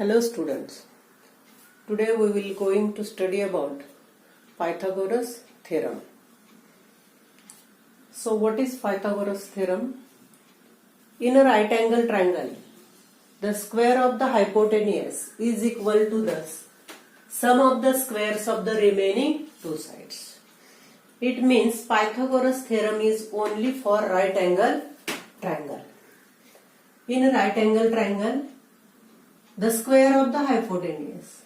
Hello students, today we will going to study about Pythagoras theorem. So what is Pythagoras theorem? In a right angle triangle, the square of the hypotenuse is equal to the sum of the squares of the remaining two sides. It means Pythagoras theorem is only for right angle triangle. In a right angle triangle, the square of the hypotenuse,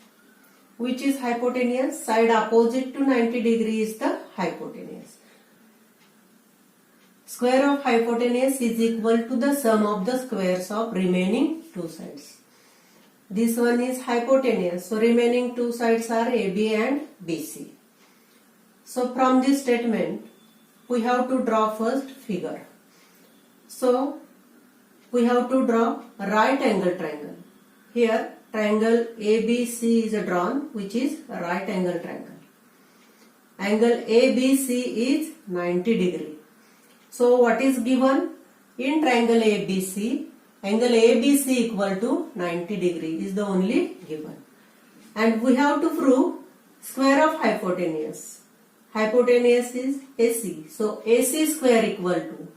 which is hypotenuse, side opposite to 90 degree is the hypotenuse. Square of hypotenuse is equal to the sum of the squares of remaining two sides. This one is hypotenuse, so remaining two sides are AB and BC. So from this statement, we have to draw first figure. So we have to draw a right angle triangle. Here triangle ABC is drawn, which is a right angle triangle. Angle ABC is 90 degree. So what is given? In triangle ABC, angle ABC equal to 90 degree is the only given. And we have to prove square of hypotenuse. Hypotenuse is AC. So AC square equal to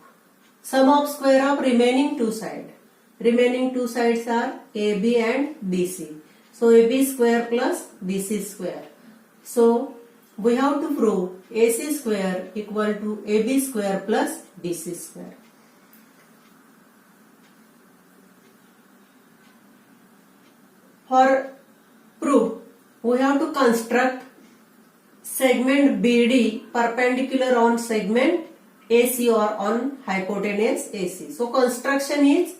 sum of square of remaining two sides. Remaining two sides are AB and BC. So AB square plus BC square. So we have to prove AC square equal to AB square plus BC square. For proof, we have to construct segment BD perpendicular on segment AC or on hypotenuse AC. So construction is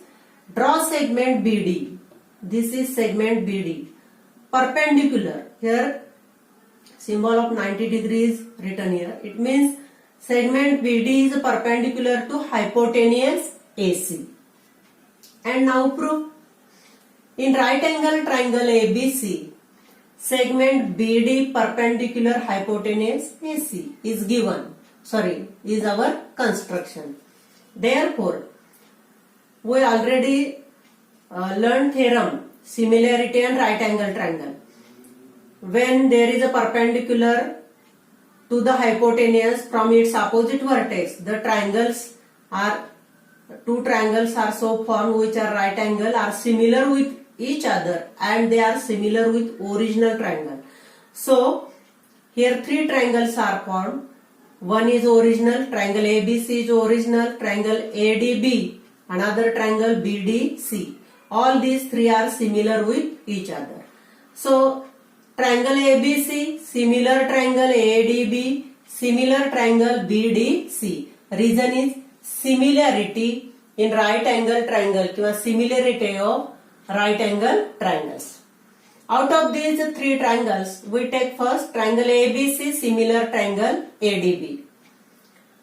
draw segment BD. This is segment BD. Perpendicular. Here symbol of 90 degrees written here. It means segment BD is perpendicular to hypotenuse AC. And now proof. In right angle triangle ABC, segment BD perpendicular hypotenuse AC is given. Is our construction. Therefore, we already learned theorem, similarity and right angle triangle. When there is a perpendicular to the hypotenuse from its opposite vertex, the two triangles are so formed which are right angle are similar with each other and they are similar with original triangle. So here three triangles are formed. One is original, triangle ABC is original, triangle ADB, another triangle BDC. All these three are similar with each other. So triangle ABC, similar triangle ADB, similar triangle BDC. Reason is similarity in right angle triangle, or similarity of right angle triangles. Out of these three triangles, we take first triangle ABC, similar triangle ADB.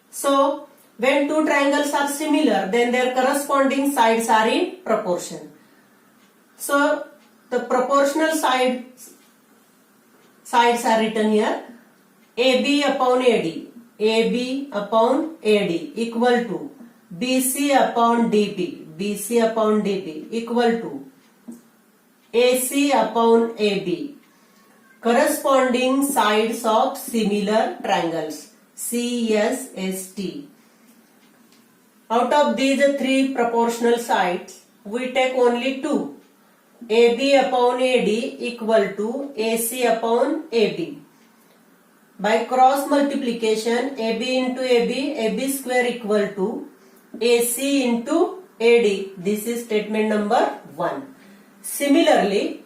So when two triangles are similar, then their corresponding sides are in proportion. So the proportional sides are written here. AB upon AD, AB upon AD equal to BC upon DB, BC upon DB equal to AC upon AB. Corresponding sides of similar triangles, CSST. Out of these three proportional sides, we take only two. AB upon AD equal to AC upon AB. By cross multiplication, AB into AB, AB square equal to AC into AD. This is statement number 1. Similarly,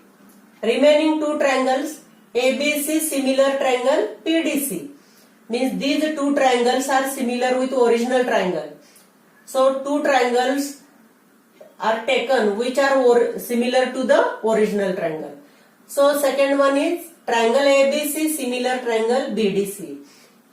remaining two triangles, ABC similar triangle PDC. Means these two triangles are similar with original triangle. So two triangles are taken which are similar to the original triangle. So second one is triangle ABC similar triangle BDC.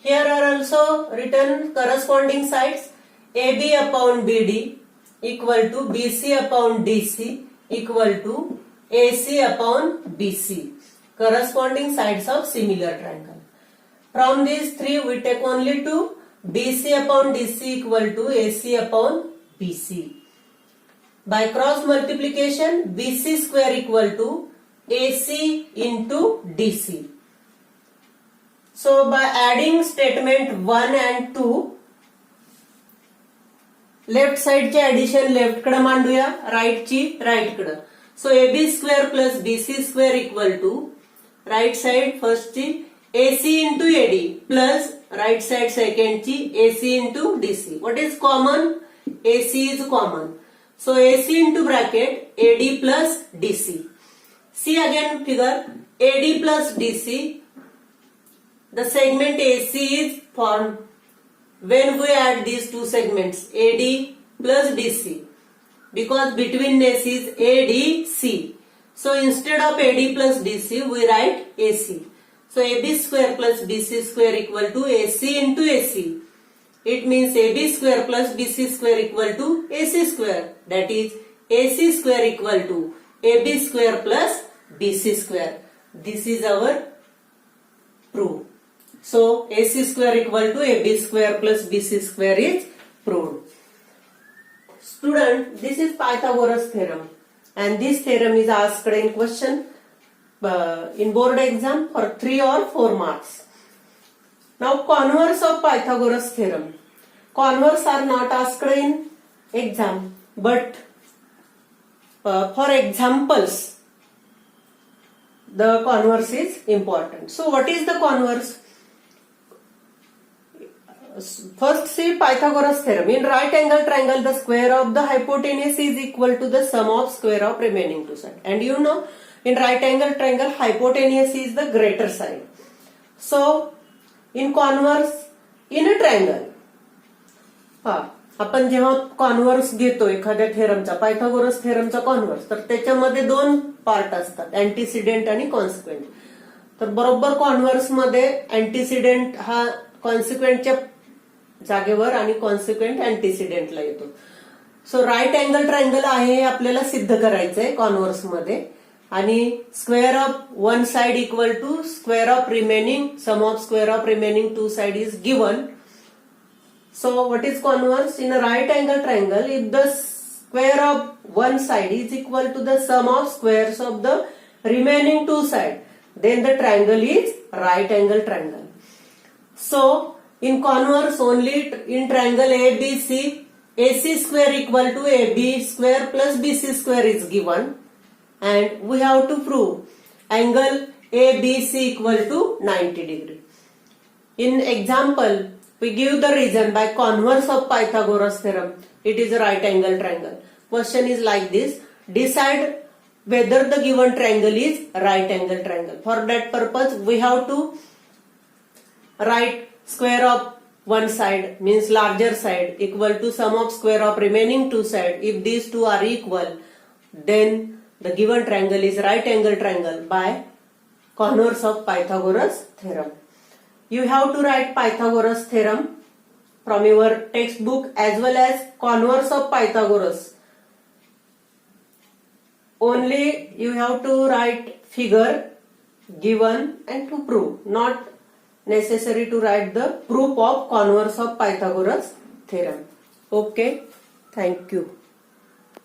Here are also written corresponding sides. AB upon BD equal to BC upon DC equal to AC upon BC. Corresponding sides of similar triangle. From these three we take only two. BC upon DC equal to AC upon BC. By cross multiplication, BC square equal to AC into DC. So by adding statement 1 and 2, left साइडचे addition left कडे मांडूया, राईटची right कडे. So AB square plus BC square equal to right side फर्स्टची AC into AD plus right side सेकंडची AC into DC. What is common? AC is common. So AC into bracket AD plus DC. See again figure AD plus DC. The segment AC is formed when we add these two segments AD plus DC, because between AC is ADC. So instead of AD plus DC we write AC. So AB square plus BC square equal to AC into AC. It means AB square plus BC square equal to AC square. That is AC square equal to AB square plus BC square. This is our proof. So AC square equal to AB square plus BC square is proved. Student, this is Pythagoras theorem, and this theorem is asked in question in board exam for 3 or 4 marks. Now converse of Pythagoras theorem. Converse are not asked in exam, but for examples the converse is important. So what is the converse? First see Pythagoras theorem. In right angle triangle the square of the hypotenuse is equal to the sum of square of remaining two sides. And you know in right angle triangle hypotenuse is the greater side. So in converse in a triangle, आपण जेव्हा converse घेतो एखाद्या थेरमचा, Pythagoras थेरमचा converse, तर त्याच्यामध्ये 2 part असतात, antecedent आणि consequent. तर बरोबर कॉन्व्हर्स मध्ये अँटीसिडेंट हा कॉन्सिक्वेंटच्या जागेवर आणि कॉन्सिक्वेंट अँटीसिडेंटला येतो. सो राईट अँगल ट्रायंगल आहे हे आपल्याला सिद्ध करायचंय कॉन्व्हर्स मध्ये, आणि square of one side equal to square of remaining sum of square of remaining two side is given. So what is converse? In a right angle triangle, if the square of one side is equal to the sum of squares of the remaining two sides, then the triangle is right angle triangle. So in converse only in triangle ABC, AC square equal to AB square plus BC square is given, and we have to prove angle ABC equal to 90 degree. In example, we give the reason by converse of Pythagoras theorem. It is a right angle triangle. Question is like this: decide whether the given triangle is right angle triangle. For that purpose, we have to write square of one side means larger side equal to sum of square of remaining two sides. If these two are equal, then the given triangle is right angle triangle by converse of Pythagoras theorem. You have to write Pythagoras theorem from your textbook as well as converse of Pythagoras. Only you have to write figure given and to prove. Not necessary to write the proof of converse of Pythagoras theorem. Okay, thank you.